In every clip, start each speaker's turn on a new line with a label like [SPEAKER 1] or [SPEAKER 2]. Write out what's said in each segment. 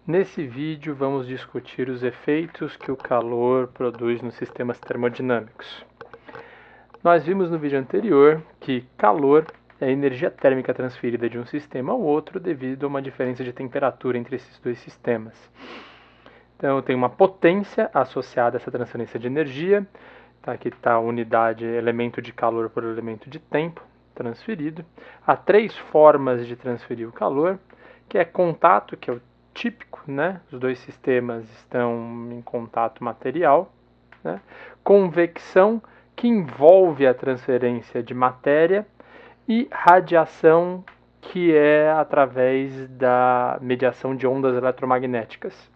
[SPEAKER 1] Nesse vídeo vamos discutir os efeitos que o calor produz nos sistemas termodinâmicos. Nós vimos no vídeo anterior que calor é a energia térmica transferida de um sistema ao outro devido a uma diferença de temperatura entre esses dois sistemas. Então tem uma potência associada a essa transferência de energia. Aqui está a unidade elemento de calor por elemento de tempo transferido. Há três formas de transferir o calor, que é contato, que é o típico, né? Os dois sistemas estão em contato material, né? Convecção, que envolve a transferência de matéria, e radiação, que é através da mediação de ondas eletromagnéticas.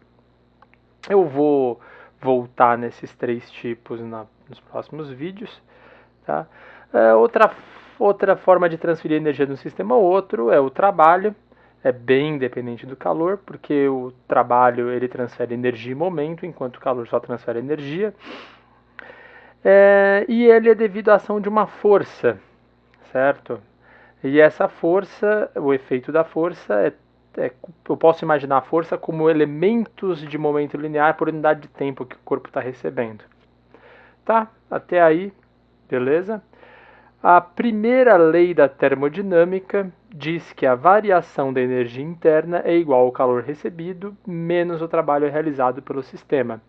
[SPEAKER 1] Eu vou voltar nesses três tipos nos próximos vídeos. Tá? Outra forma de transferir energia de um sistema ao outro é o trabalho. É bem dependente do calor, porque o trabalho ele transfere energia e momento, enquanto o calor só transfere energia. E ele é devido à ação de uma força, certo? E essa força, o efeito da força eu posso imaginar a força como elementos de momento linear por unidade de tempo que o corpo está recebendo. Tá? Até aí, beleza? A primeira lei da termodinâmica diz que a variação da energia interna é igual ao calor recebido menos o trabalho realizado pelo sistema.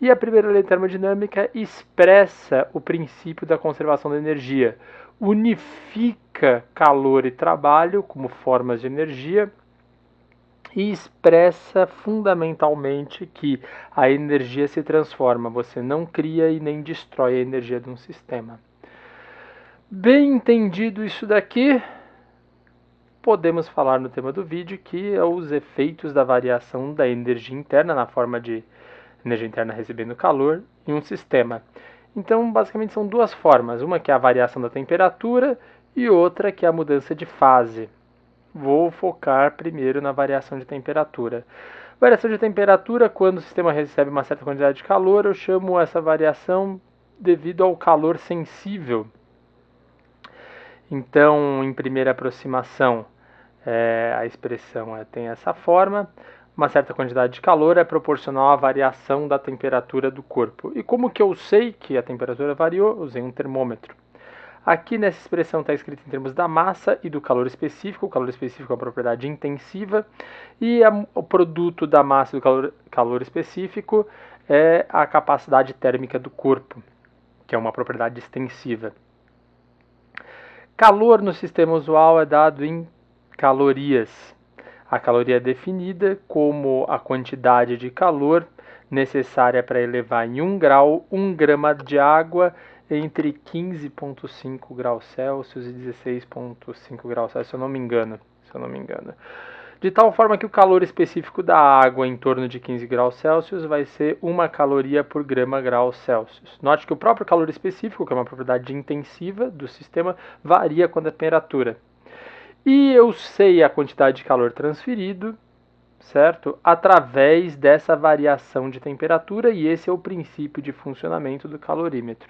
[SPEAKER 1] E a primeira lei termodinâmica expressa o princípio da conservação da energia, unifica calor e trabalho como formas de energia e expressa fundamentalmente que a energia se transforma, você não cria e nem destrói a energia de um sistema. Bem entendido isso daqui, podemos falar no tema do vídeo que é os efeitos da variação da energia interna na forma de energia interna recebendo calor em um sistema. Então, basicamente são duas formas, uma que é a variação da temperatura e outra que é a mudança de fase. Vou focar primeiro na variação de temperatura. Variação de temperatura, quando o sistema recebe uma certa quantidade de calor, eu chamo essa variação devido ao calor sensível. Então, em primeira aproximação, a expressão tem essa forma. Uma certa quantidade de calor é proporcional à variação da temperatura do corpo. E como que eu sei que a temperatura variou? Usei um termômetro. Aqui nessa expressão está escrito em termos da massa e do calor específico. O calor específico é uma propriedade intensiva e o produto da massa e do calor específico é a capacidade térmica do corpo, que é uma propriedade extensiva. Calor no sistema usual é dado em calorias. A caloria é definida como a quantidade de calor necessária para elevar em 1 grau 1 grama de água entre 15,5 graus Celsius e 16,5 graus Celsius, se eu não me engano. De tal forma que o calor específico da água em torno de 15 graus Celsius vai ser 1 caloria por grama grau Celsius. Note que o próprio calor específico, que é uma propriedade intensiva do sistema, varia com a temperatura. E eu sei a quantidade de calor transferido, certo? Através dessa variação de temperatura, e esse é o princípio de funcionamento do calorímetro.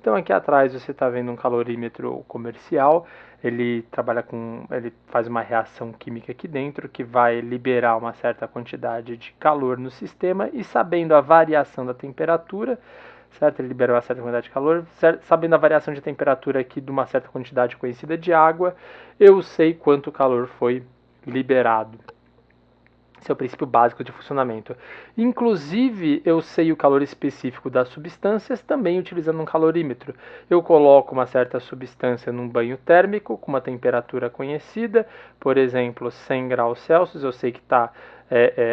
[SPEAKER 1] Então aqui atrás você está vendo um calorímetro comercial, ele faz uma reação química aqui dentro que vai liberar uma certa quantidade de calor no sistema, e sabendo a variação da temperatura, certo? Ele libera uma certa quantidade de calor, certo? Sabendo a variação de temperatura aqui de uma certa quantidade conhecida de água, eu sei quanto calor foi liberado. Esse é o princípio básico de funcionamento. Inclusive, eu sei o calor específico das substâncias também utilizando um calorímetro. Eu coloco uma certa substância num banho térmico com uma temperatura conhecida, por exemplo, 100 graus Celsius, eu sei que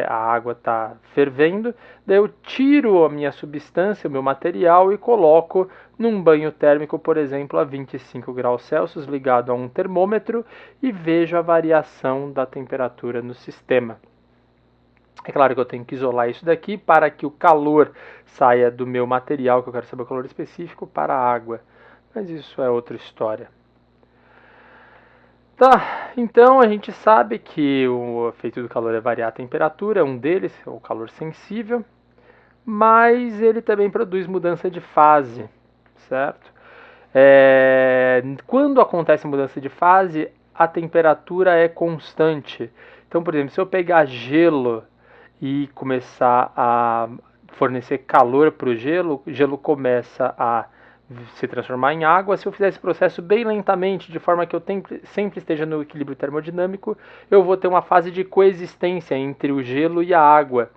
[SPEAKER 1] a água está fervendo, daí eu tiro a minha substância, o meu material, e coloco num banho térmico, por exemplo, a 25 graus Celsius, ligado a um termômetro, e vejo a variação da temperatura no sistema. É claro que eu tenho que isolar isso daqui para que o calor saia do meu material, que eu quero saber o calor específico, para a água. Mas isso é outra história. Tá, então a gente sabe que o efeito do calor é variar a temperatura, um deles é o calor sensível, mas ele também produz mudança de fase, certo? Quando acontece mudança de fase, a temperatura é constante. Então, por exemplo, se eu pegar gelo e começar a fornecer calor para o gelo começa a se transformar em água. Se eu fizer esse processo bem lentamente, de forma que eu sempre esteja no equilíbrio termodinâmico, eu vou ter uma fase de coexistência entre o gelo e a água,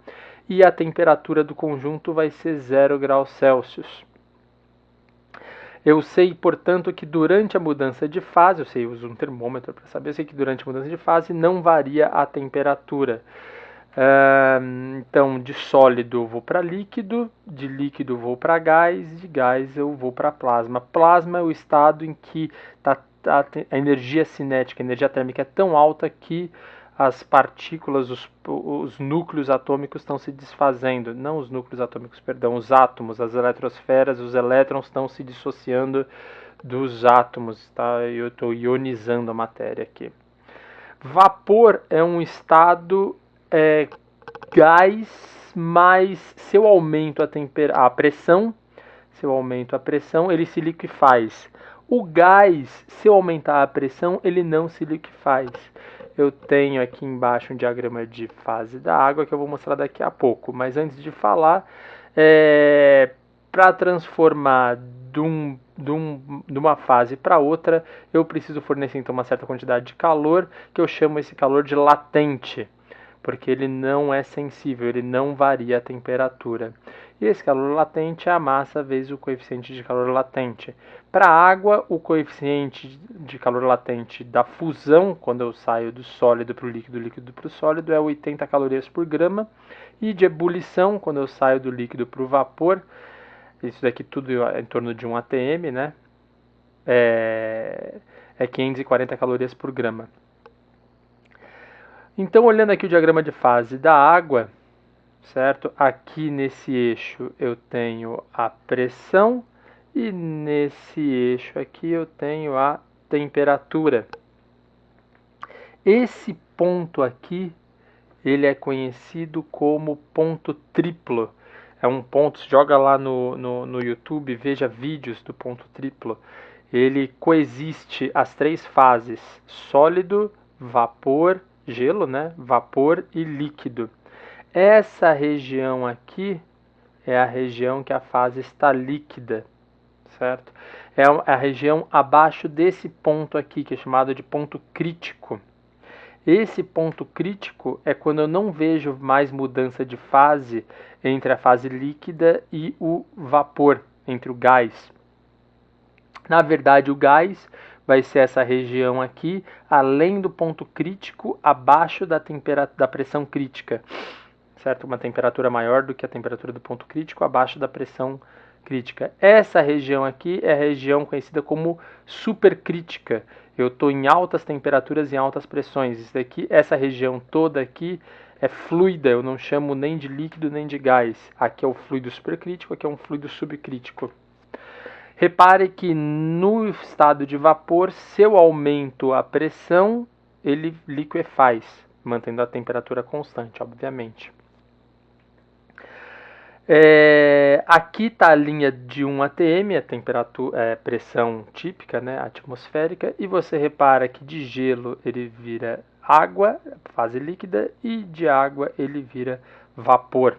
[SPEAKER 1] e a temperatura do conjunto vai ser 0 graus Celsius. Eu sei, portanto, que durante a mudança de fase, eu uso um termômetro para saber, eu sei que durante a mudança de fase não varia a temperatura. Então, de sólido eu vou para líquido, de líquido eu vou para gás, de gás eu vou para plasma. Plasma é o estado em que a energia cinética, a energia térmica é tão alta que as partículas, os núcleos atômicos estão se desfazendo. Não os núcleos atômicos, perdão, os átomos, as eletrosferas, os elétrons estão se dissociando dos átomos. Tá? Eu estou ionizando a matéria aqui. Vapor é um estado gás, mas se eu aumento a pressão, ele se liquefaz. O gás, se eu aumentar a pressão, ele não se liquefaz. Eu tenho aqui embaixo um diagrama de fase da água que eu vou mostrar daqui a pouco. Mas antes de falar, para transformar de uma fase para outra, eu preciso fornecer então uma certa quantidade de calor, que eu chamo esse calor de latente, porque ele não é sensível, ele não varia a temperatura. E esse calor latente é a massa vezes o coeficiente de calor latente. Para a água, o coeficiente de calor latente da fusão, quando eu saio do sólido para o líquido para o sólido, é 80 calorias por grama. E de ebulição, quando eu saio do líquido para o vapor, isso daqui tudo em torno de 1 atm, né? É 540 calorias por grama. Então, olhando aqui o diagrama de fase da água, certo? Aqui nesse eixo eu tenho a pressão e nesse eixo aqui eu tenho a temperatura. Esse ponto aqui, ele é conhecido como ponto triplo. É um ponto, joga lá no YouTube, veja vídeos do ponto triplo. Ele coexiste as três fases: sólido, vapor, gelo, né? Vapor e líquido. Essa região aqui é a região que a fase está líquida, certo? É a região abaixo desse ponto aqui, que é chamado de ponto crítico. Esse ponto crítico é quando eu não vejo mais mudança de fase entre a fase líquida e o vapor, entre o gás. Na verdade, o gás vai ser essa região aqui, além do ponto crítico, abaixo da pressão crítica, certo? Uma temperatura maior do que a temperatura do ponto crítico, abaixo da pressão crítica. Essa região aqui é a região conhecida como supercrítica. Eu estou em altas temperaturas e altas pressões. Isso daqui, essa região toda aqui é fluida, eu não chamo nem de líquido nem de gás. Aqui é o fluido supercrítico, aqui é um fluido subcrítico. Repare que no estado de vapor, se eu aumento a pressão, ele liquefaz, mantendo a temperatura constante, obviamente. Aqui está a linha de 1 atm, a temperatura, pressão típica, né, atmosférica, e você repara que de gelo ele vira água, fase líquida, e de água ele vira vapor.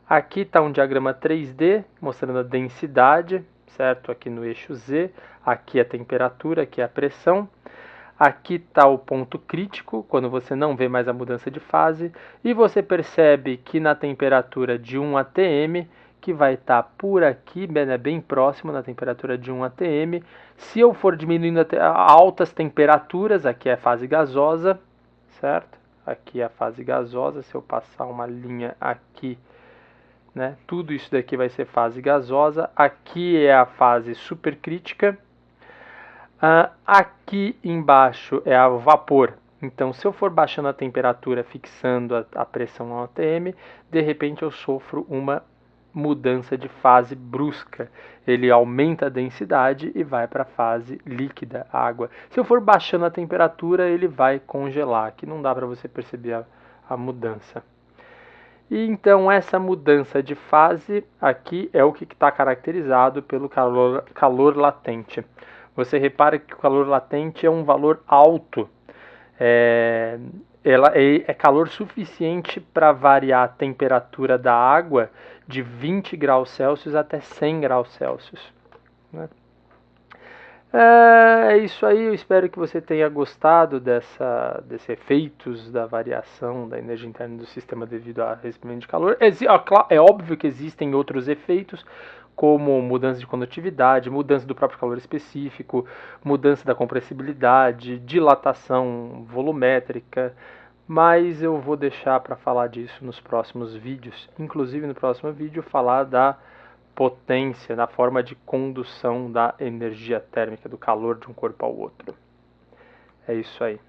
[SPEAKER 1] Aqui está um diagrama 3D mostrando a densidade, certo? Aqui no eixo Z, aqui a temperatura, aqui a pressão. Aqui está o ponto crítico, quando você não vê mais a mudança de fase, e você percebe que na temperatura de 1 atm, que vai estar por aqui, bem próximo na temperatura de 1 atm, se eu for diminuindo a altas temperaturas, aqui é a fase gasosa, certo? Aqui é a fase gasosa, se eu passar uma linha aqui, né, tudo isso daqui vai ser fase gasosa, aqui é a fase supercrítica. Aqui embaixo é o vapor. Então, se eu for baixando a temperatura, fixando a pressão no atm, de repente eu sofro uma mudança de fase brusca. Ele aumenta a densidade e vai para a fase líquida, água. Se eu for baixando a temperatura, ele vai congelar. Aqui não dá para você perceber a mudança. E então essa mudança de fase aqui é o que está caracterizado pelo calor latente. Você repara que o calor latente é um valor alto. Ela é calor suficiente para variar a temperatura da água de 20 graus Celsius até 100 graus Celsius. Né? É isso aí, eu espero que você tenha gostado desses efeitos da variação da energia interna do sistema devido ao recebimento de calor. É óbvio que existem outros efeitos, como mudança de condutividade, mudança do próprio calor específico, mudança da compressibilidade, dilatação volumétrica, mas eu vou deixar para falar disso nos próximos vídeos. Inclusive no próximo vídeo falar da potência na forma de condução da energia térmica, do calor de um corpo ao outro. É isso aí.